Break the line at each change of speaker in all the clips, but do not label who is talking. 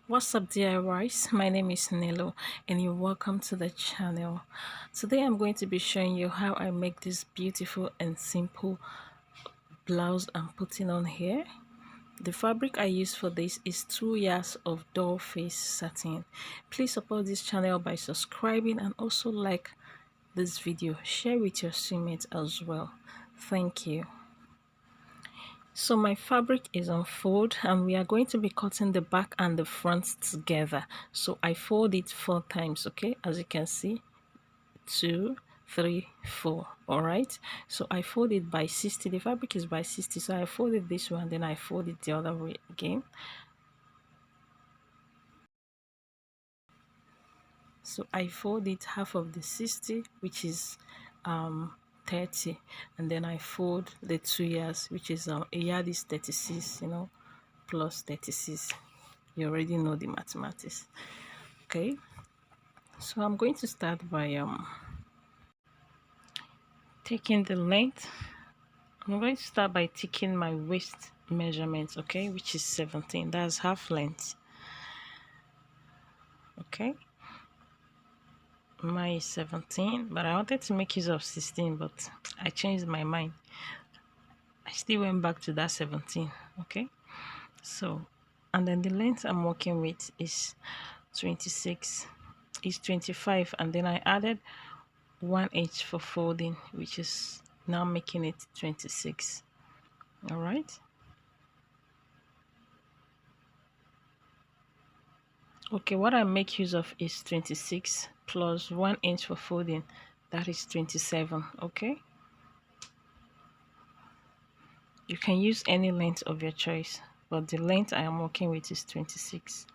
What's up, DIYs? My name is Nelo and you're welcome to the channel. Today I'm going to be showing you how I make this beautiful and simple blouse I'm putting on here. The fabric I use for this is 2 yards of doll face satin. Please support this channel by subscribing and also like this video. Share with your teammates as well. Thank you. So my fabric is on fold and we are going to be cutting the back and the front together. So I fold it 4 times, okay? As you can see, 2, 3, 4. All right. So I fold it by 60. The fabric is by 60. So I fold it this way and then I fold it the other way again. So I fold it half of the 60, which is 30, and then I fold the 2 yards, which is a yard is 36, plus 36. You already know the mathematics. Okay, so I'm going to start by taking the length. I'm going to start by taking my waist measurement, okay, which is 17. That's half length. Okay, mine is 17, but I wanted to make use of 16, but I changed my mind. I still went back to that 17. Okay, so and then the length I'm working with is 26, is 25, and then I added 1 inch for folding, which is now making it 26. All right. Okay, what I make use of is 26 plus 1 inch for folding, that is 27. Okay, you can use any length of your choice, but the length I am working with is 26.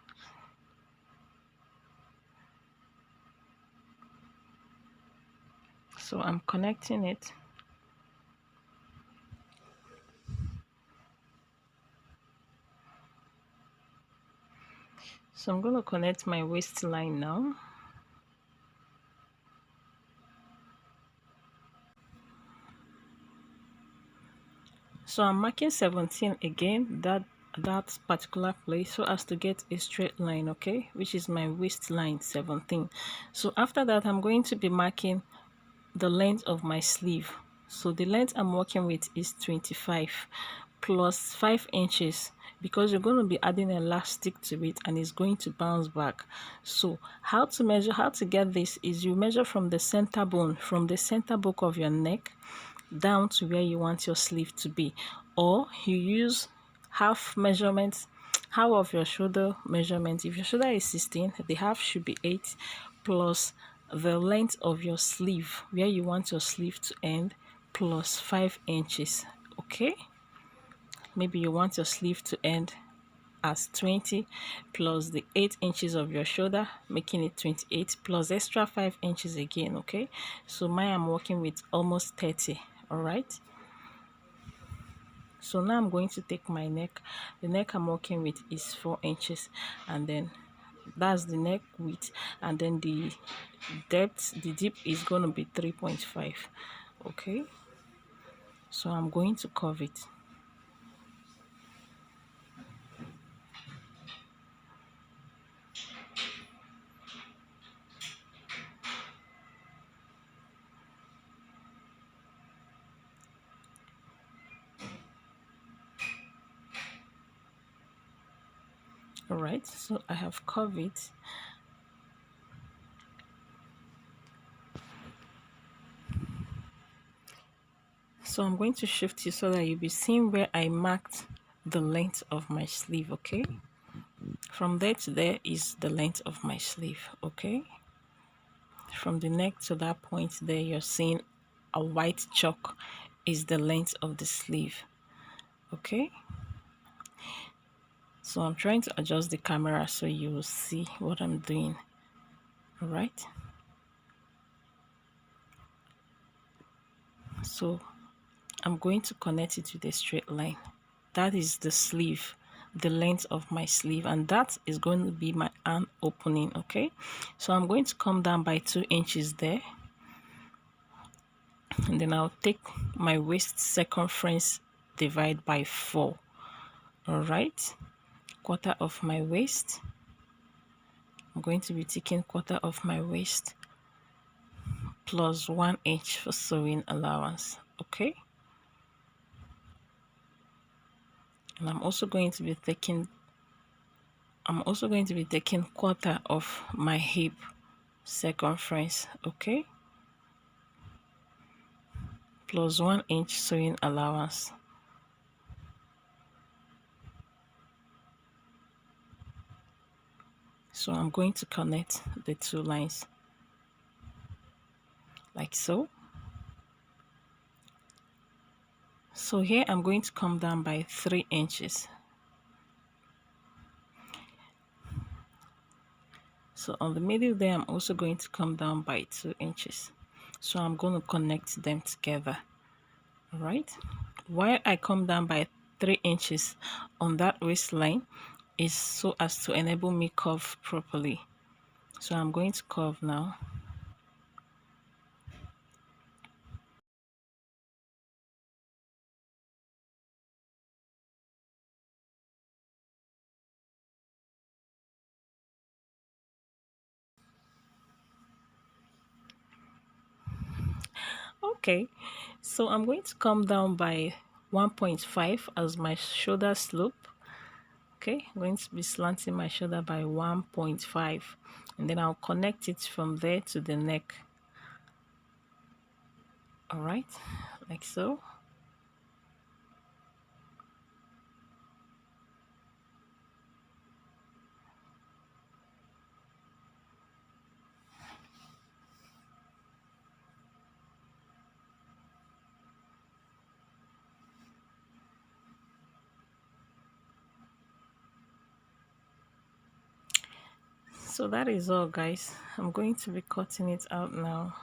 So I'm connecting it. So I'm going to connect my waistline now. So I'm marking 17 again, that particular place, so as to get a straight line, okay, which is my waistline 17. So after that, I'm going to be marking the length of my sleeve. So the length I'm working with is 25 plus 5 inches, because you're going to be adding elastic to it and it's going to bounce back. So how to get this is you measure from the center bone, from the center book of your neck down to where you want your sleeve to be, or you use half measurement, half of your shoulder measurement. If your shoulder is 16, the half should be 8, plus the length of your sleeve, where you want your sleeve to end, plus 5 inches. Okay, maybe you want your sleeve to end as 20, plus the 8 inches of your shoulder, making it 28, plus extra 5 inches again. Okay, so mine I'm working with almost 30. All right, so now I'm going to take my neck. The neck I'm working with is 4 inches, and then that's the neck width, and then the depth, the deep is going to be 3.5. Okay, so I'm going to curve it. All right, so I have curved it. So I'm going to shift you so that you'll be seeing where I marked the length of my sleeve. Okay, from there to there is the length of my sleeve. Okay, from the neck to that point there, you're seeing a white chalk is the length of the sleeve. Okay, so I'm trying to adjust the camera so you will see what I'm doing. All right, so I'm going to connect it with a straight line. That is the sleeve, the length of my sleeve, and that is going to be my arm opening. Okay, so I'm going to come down by 2 inches there, and then I'll take my waist circumference, divide by 4. All right, quarter of my waist, I'm going to be taking quarter of my waist plus 1 inch for sewing allowance. Okay, and I'm also going to be taking quarter of my hip circumference. Okay, plus 1 inch sewing allowance. So I'm going to connect the two lines like so. So here I'm going to come down by 3 inches. So on the middle there, I'm also going to come down by 2 inches. So I'm going to connect them together. All right. Why I come down by 3 inches on that waistline is so as to enable me curve properly. So I'm going to curve now. Okay, so I'm going to come down by 1.5 as my shoulder slope. Okay, I'm going to be slanting my shoulder by 1.5, and then I'll connect it from there to the neck. All right, like so. So that is all, guys. I'm going to be cutting it out now.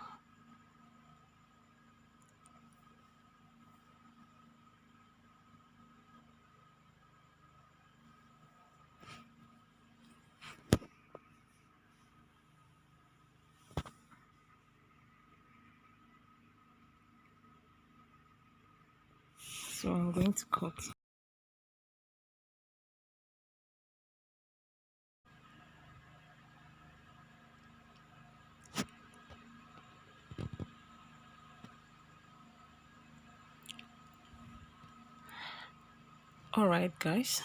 So I'm going to cut. All right, guys.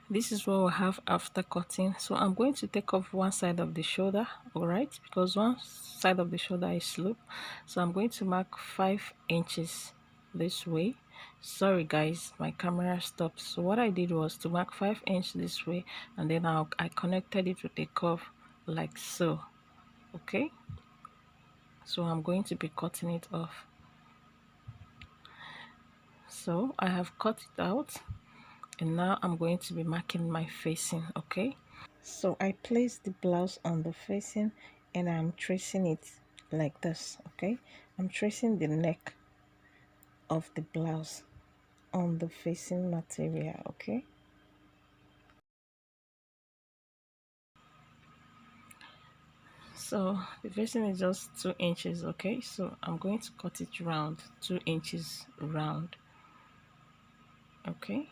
This is what we have after cutting. So I'm going to take off one side of the shoulder, all right, because one side of the shoulder is slope. So I'm going to mark 5 inches this way. Sorry guys, my camera stopped. So what I did was to mark 5 inches this way, and then I connected it with a curve like so. Okay, so I'm going to be cutting it off. So I have cut it out, and now I'm going to be marking my facing. Okay, so I place the blouse on the facing and I'm tracing it like this. Okay, I'm tracing the neck of the blouse on the facing material. Okay, so the facing is just 2 inches. Okay, so I'm going to cut it round, 2 inches round. Okay,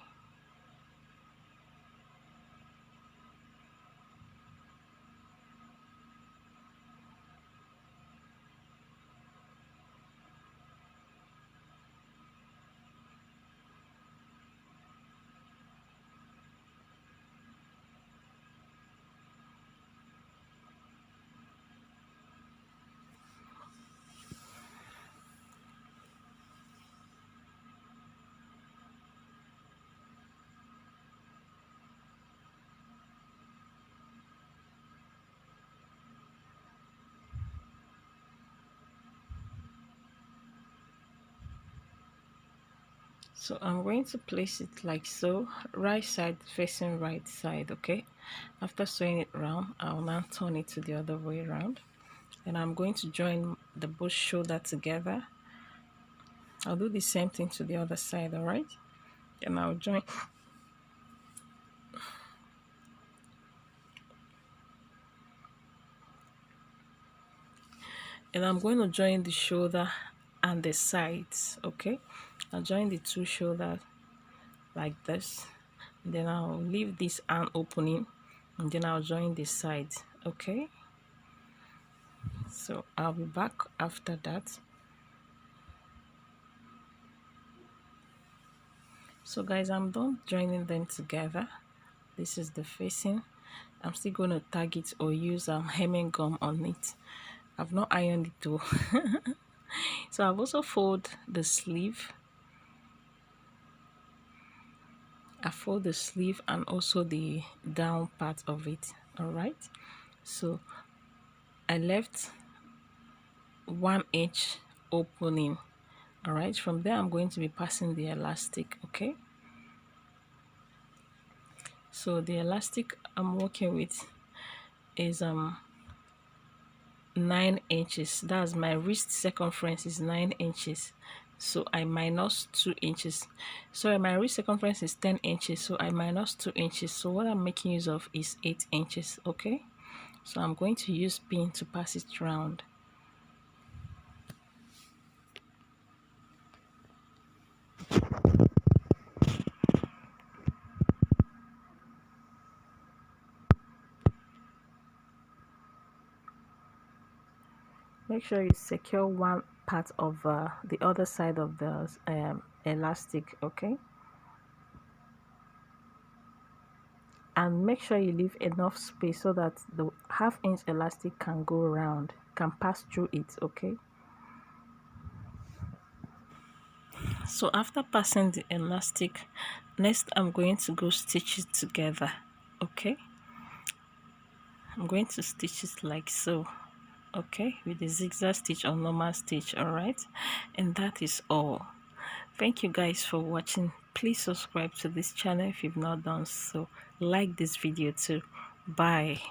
so I'm going to place it like so, right side facing right side. Okay, after sewing it round, I'll now turn it to the other way around, and I'm going to join the both shoulder together. I'll do the same thing to the other side. All right, and I'll join, and I'm going to join the shoulder and the sides. Okay, I'll join the two shoulders like this, then I'll leave this arm opening and then I'll join this side. Okay, so I'll be back after that. So guys, I'm done joining them together. This is the facing. I'm still going to tag it or use hemming gum on it. I've not ironed it though. So I've also fold the sleeve. I fold the sleeve and also the down part of it. All right, so I left 1 inch opening. All right, from there I'm going to be passing the elastic. Okay, so the elastic I'm working with is 9 inches. That's my wrist circumference is 9 inches, so I minus 2 inches. So my wrist circumference is 10 inches, so I minus 2 inches. So what I'm making use of is 8 inches. Okay, so I'm going to use pin to pass it round. Make sure you secure one part of the other side of the elastic. Okay, and make sure you leave enough space so that the ½ inch elastic can go around, can pass through it. Okay, so after passing the elastic, next I'm going to go stitch it together. Okay, I'm going to stitch it like so. Okay, with the zigzag stitch or normal stitch. All right, and that is all. Thank you guys for watching. Please subscribe to this channel if you've not done so. Like this video too. Bye.